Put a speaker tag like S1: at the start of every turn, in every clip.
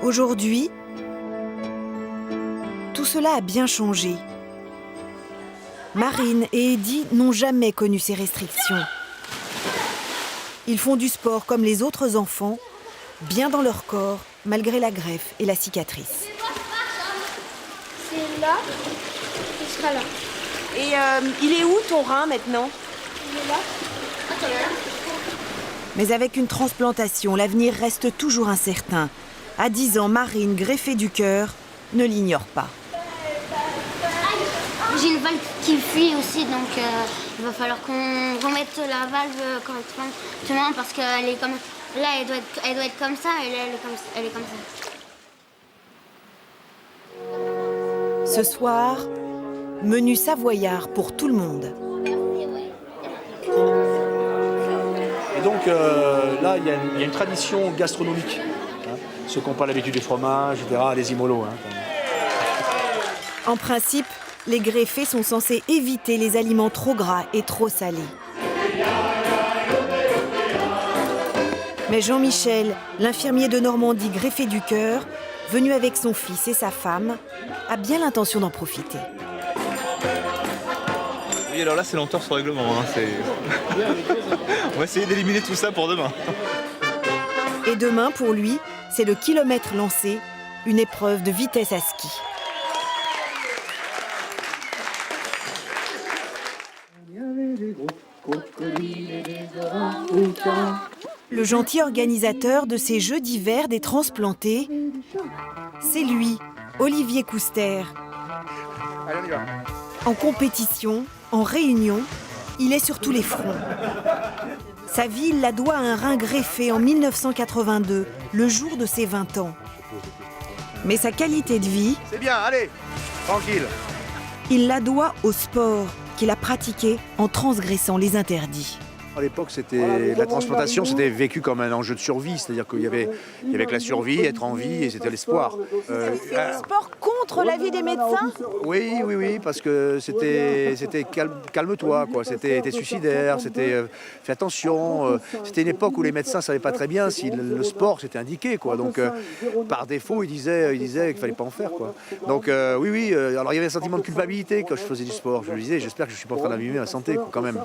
S1: Aujourd'hui, tout cela a bien changé. Marine et Eddy n'ont jamais connu ces restrictions. Ils font du sport comme les autres enfants, bien dans leur corps, malgré la greffe et la cicatrice.
S2: C'est là, il sera là.
S3: Et il est où ton rein maintenant?
S2: Il est là.
S1: Mais avec une transplantation, l'avenir reste toujours incertain. À 10 ans, Marine, greffée du cœur, ne l'ignore pas.
S2: J'ai une valve qui fuit aussi, donc il va falloir qu'on remette la valve correctement parce qu'elle est comme... Là, elle doit être comme ça et là, elle est comme ça.
S1: Ce soir, menu savoyard pour tout le monde.
S4: Et donc là, il y a une tradition gastronomique. Hein. Ceux qui n'ont pas l'habitude du fromage, etc., les immolos. Hein.
S1: En principe, les greffés sont censés éviter les aliments trop gras et trop salés. Mais Jean-Michel, l'infirmier de Normandie greffé du cœur, venu avec son fils et sa femme, a bien l'intention d'en profiter.
S5: Oui, alors là, c'est l'entorse au règlement. Hein, on va essayer d'éliminer tout ça pour demain.
S1: Et demain, pour lui, c'est le kilomètre lancé, une épreuve de vitesse à ski. Le gentil organisateur de ces Jeux d'hiver des transplantés, c'est lui, Olivier Couster.
S4: Allez, on y va.
S1: En compétition, en réunion, il est sur tous les fronts. Sa vie, il la doit à un rein greffé en 1982, le jour de ses 20 ans. Mais sa qualité de vie,
S4: C'est bien, allez, tranquille.
S1: il la doit au sport qu'il a pratiqué en transgressant les interdits.
S4: À l'époque, la transplantation, c'était vécu comme un enjeu de survie, c'est-à-dire qu'il y avait que la survie, être en vie, et c'était l'espoir.
S1: Sport contre l'avis des médecins ?
S4: Oui, parce que c'était calme-toi, quoi. C'était suicidaire, c'était fais attention. C'était une époque où les médecins ne savaient pas très bien si le sport c'était indiqué, quoi. Donc par défaut, ils disaient qu'il fallait pas en faire, quoi. Donc oui. Alors il y avait un sentiment de culpabilité quand je faisais du sport. Je me disais, j'espère que je suis pas en train d'abîmer ma santé, quoi, quand même.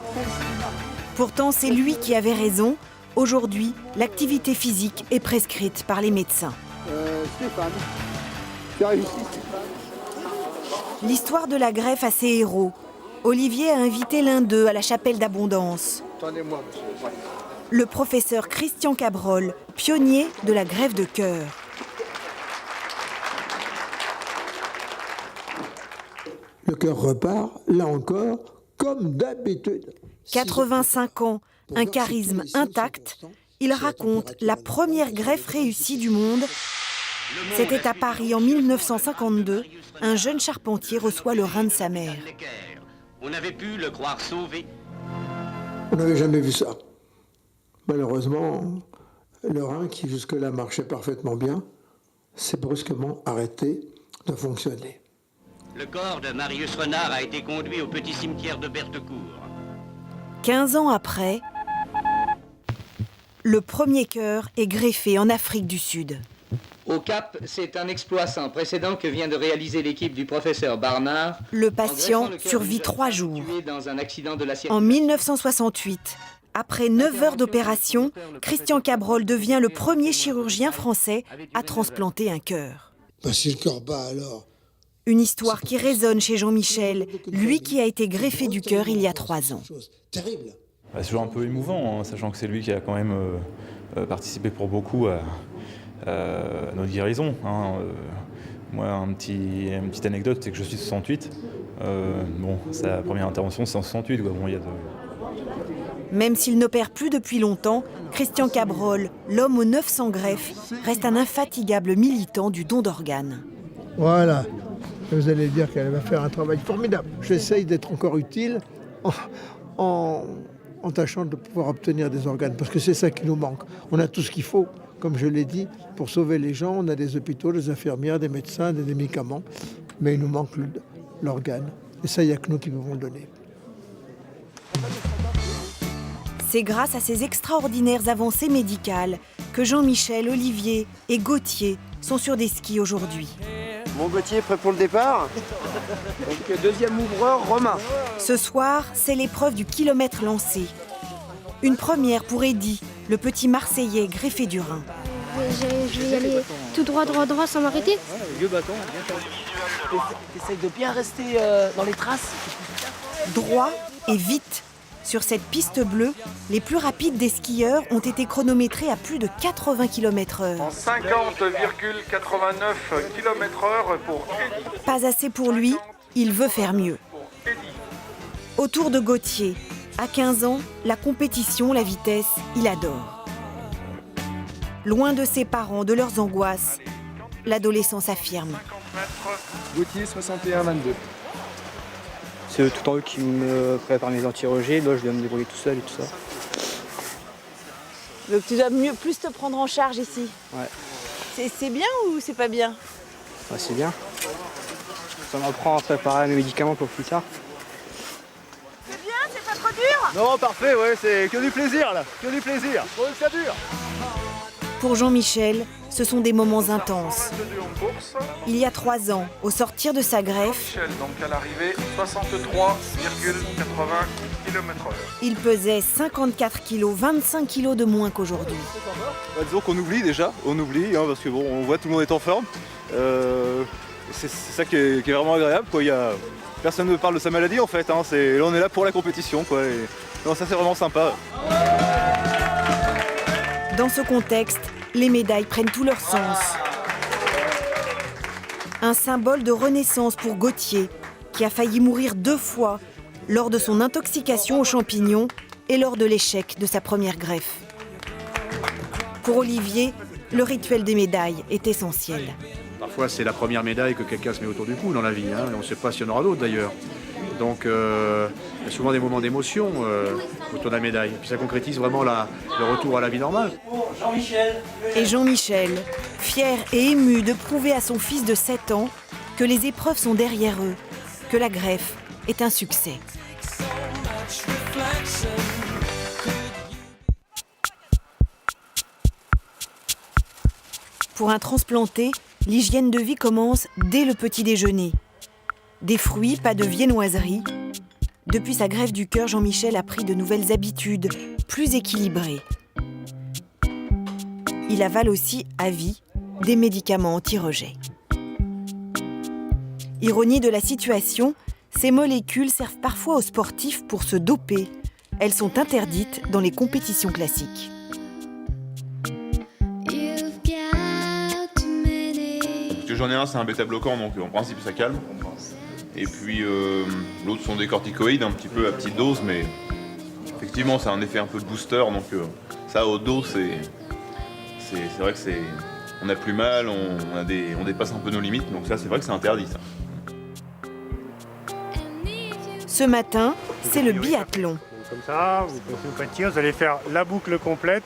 S1: Pourtant, c'est lui qui avait raison. Aujourd'hui, l'activité physique est prescrite par les médecins.
S6: Stéphane, tu as réussi.
S1: L'histoire de la greffe a ses héros. Olivier a invité l'un d'eux à la chapelle d'Abondance.
S6: Attendez-moi, monsieur. Ouais.
S1: Le professeur Christian Cabrol, pionnier de la greffe de cœur.
S6: Le cœur repart, là encore, comme d'habitude.
S1: 85 ans, un charisme intact, il raconte la première greffe réussie du monde. C'était à Paris en 1952. Un jeune charpentier reçoit le rein de sa mère.
S7: On avait pu le croire sauvé.
S6: On n'avait jamais vu ça. Malheureusement, le rein qui jusque-là marchait parfaitement bien s'est brusquement arrêté de fonctionner.
S7: Le corps de Marius Renard a été conduit au petit cimetière de Berthecourt.
S1: 15 ans après, le premier cœur est greffé en Afrique du Sud.
S8: Au Cap, c'est un exploit sans précédent que vient de réaliser l'équipe du professeur Barnard.
S1: Le patient survit 3 jours. En 1968, après 9 heures d'opération, Christian Cabrol devient le premier chirurgien français à transplanter un cœur.
S6: Si le cœur bat alors...
S1: Une histoire qui résonne chez Jean-Michel, lui qui a été greffé du cœur il y a 3 ans.
S6: Terrible.
S5: C'est toujours un peu émouvant, hein, sachant que c'est lui qui a quand même participé pour beaucoup à notre guérison. Hein. Moi, une petite anecdote, c'est que je suis 68. Sa première intervention, c'est en 68. Quoi. Bon,
S1: Même s'il n'opère plus depuis longtemps, Christian Cabrol, l'homme aux 900 greffes, reste un infatigable militant du don d'organes.
S6: Voilà. Vous allez dire qu'elle va faire un travail formidable. J'essaye d'être encore utile en tâchant de pouvoir obtenir des organes, parce que c'est ça qui nous manque. On a tout ce qu'il faut, comme je l'ai dit, pour sauver les gens. On a des hôpitaux, des infirmières, des médecins, des médicaments, mais il nous manque l'organe. Et ça, il n'y a que nous qui pouvons le donner.
S1: C'est grâce à ces extraordinaires avancées médicales que Jean-Michel, Olivier et Gauthier sont sur des skis aujourd'hui.
S9: Mon Gauthier prêt pour le départ.
S3: Donc, deuxième ouvreur, Romain.
S1: Ce soir, c'est l'épreuve du kilomètre lancé. Une première pour Eddy, le petit Marseillais greffé du Rhin.
S2: Je vais y aller tout droit, sans m'arrêter.
S3: Essaye de bien rester dans les traces.
S1: Droit et vite. Sur cette piste bleue, les plus rapides des skieurs ont été chronométrés à plus de 80 km/h.
S10: En 50,89 km/h pour Eddy.
S1: Pas assez pour lui, il veut faire mieux. Autour de Gauthier, à 15 ans, la compétition, la vitesse, il adore. Loin de ses parents, de leurs angoisses, l'adolescent s'affirme.
S9: Gauthier 61-22. C'est tout en eux qui me prépare mes anti-rejets. Là, je dois me débrouiller tout seul et tout ça.
S3: Donc tu dois plus te prendre en charge ici.
S9: Ouais.
S3: C'est bien ou c'est pas bien?
S9: Ouais, c'est bien. Ça m'apprend à préparer mes médicaments pour plus tard.
S3: C'est bien, c'est pas trop dur?
S4: Non, parfait, ouais, c'est que du plaisir là, que du plaisir. Bon, ça dure.
S1: Pour Jean-Michel, ce sont des moments intenses. Il y a 3 ans, au sortir de sa greffe,
S10: Donc à l'arrivée, 63,80 km/h.
S1: il pesait 54 kg, 25 kg de moins qu'aujourd'hui.
S11: Disons qu'on oublie déjà, parce que bon, on voit tout le monde est en forme. C'est ça qui est vraiment agréable, quoi. Personne ne parle de sa maladie en fait, hein. Là on est là pour la compétition, quoi. Et, non, ça c'est vraiment sympa.
S1: Dans ce contexte, les médailles prennent tout leur sens. Un symbole de renaissance pour Gauthier, qui a failli mourir 2 fois lors de son intoxication aux champignons et lors de l'échec de sa première greffe. Pour Olivier, le rituel des médailles est essentiel.
S4: Parfois, c'est la première médaille que quelqu'un se met autour du cou dans la vie, hein, et on ne sait pas s'il y en aura d'autres d'ailleurs. Donc, il y a souvent des moments d'émotion autour de la médaille. Puis ça concrétise vraiment le retour à la vie normale.
S1: Et Jean-Michel, fier et ému de prouver à son fils de 7 ans que les épreuves sont derrière eux, que la greffe est un succès. Pour un transplanté, l'hygiène de vie commence dès le petit déjeuner. Des fruits, pas de viennoiserie. Depuis sa greffe du cœur, Jean-Michel a pris de nouvelles habitudes, plus équilibrées. Il avale aussi, à vie, des médicaments anti-rejet. Ironie de la situation, ces molécules servent parfois aux sportifs pour se doper. Elles sont interdites dans les compétitions classiques.
S11: Parce que j'en ai un, c'est un bêta-bloquant, donc en principe ça calme. Et puis l'autre sont des corticoïdes, un petit peu à petite dose, mais effectivement ça a un effet un peu de booster, donc ça au dos c'est vrai que on a plus mal, on dépasse un peu nos limites, donc ça c'est vrai que c'est interdit ça.
S1: Ce matin, c'est le biathlon.
S10: Comme ça, vous continuez, vous allez faire la boucle complète.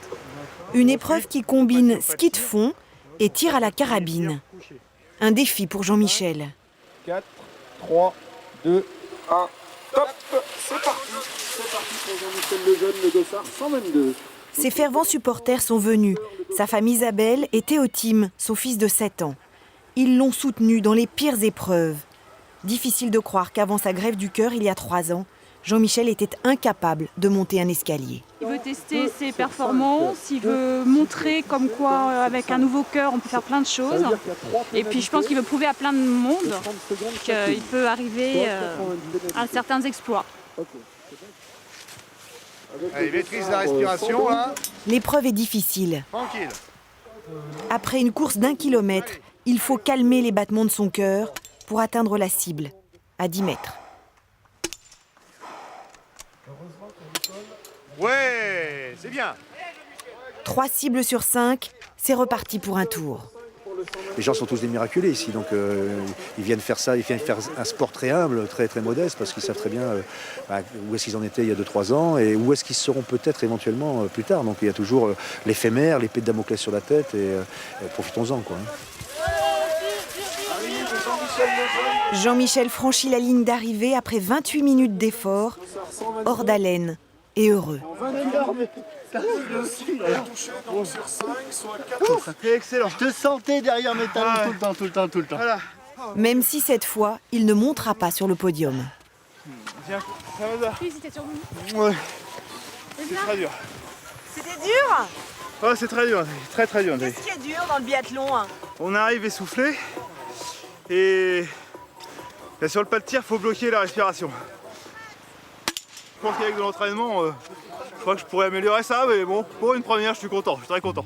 S1: Une épreuve qui combine ski de fond et tir à la carabine. Un défi pour Jean-Michel.
S9: 4, 3, 2, 1, top. C'est parti pour Jean-Michel Lejeune, le Dossard 122.
S1: Ses fervents supporters sont venus. Sa femme Isabelle et Théotime, son fils de 7 ans. Ils l'ont soutenu dans les pires épreuves. Difficile de croire qu'avant sa greffe du cœur, il y a 3 ans, Jean-Michel était incapable de monter un escalier.
S12: Il veut tester ses performances, il veut montrer comme quoi, avec un nouveau cœur, on peut faire plein de choses. Et puis je pense qu'il veut prouver à plein de monde qu'il peut arriver à certains exploits.
S4: Allez, maîtrise la respiration, là.
S1: L'épreuve est difficile.
S4: Tranquille.
S1: Après une course d'1 kilomètre, il faut calmer les battements de son cœur pour atteindre la cible, à 10 mètres.
S4: Ouais, c'est bien.
S1: 3 cibles sur 5, c'est reparti pour un tour.
S4: Les gens sont tous des miraculés ici, donc ils viennent faire ça, ils viennent faire un sport très humble, très, très modeste, parce qu'ils savent très bien où est-ce qu'ils en étaient il y a 2-3 ans et où est-ce qu'ils seront peut-être éventuellement plus tard. Donc il y a toujours l'éphémère, l'épée de Damoclès sur la tête et profitons-en, quoi.
S1: Jean-Michel franchit la ligne d'arrivée après 28 minutes d'effort, hors d'haleine et heureux.
S9: Touché sur 5, soit 4.
S13: Excellent. Je te sentais derrière mes talons tout le temps.
S9: Voilà.
S1: Même si cette fois, il ne montera pas sur le podium.
S9: Tiens, ça va.
S12: Félicitations.
S9: Ouais. C'est très dur.
S3: C'était dur?
S9: Ouais, c'est très dur, très dur.
S3: Qu'est-ce qui est dur dans le biathlon?
S9: On arrive essoufflé et sur le pas de tir, il faut bloquer la respiration. Je pense qu'avec de l'entraînement, je crois que je pourrais améliorer ça, mais bon, pour une première, je suis content, je suis très content.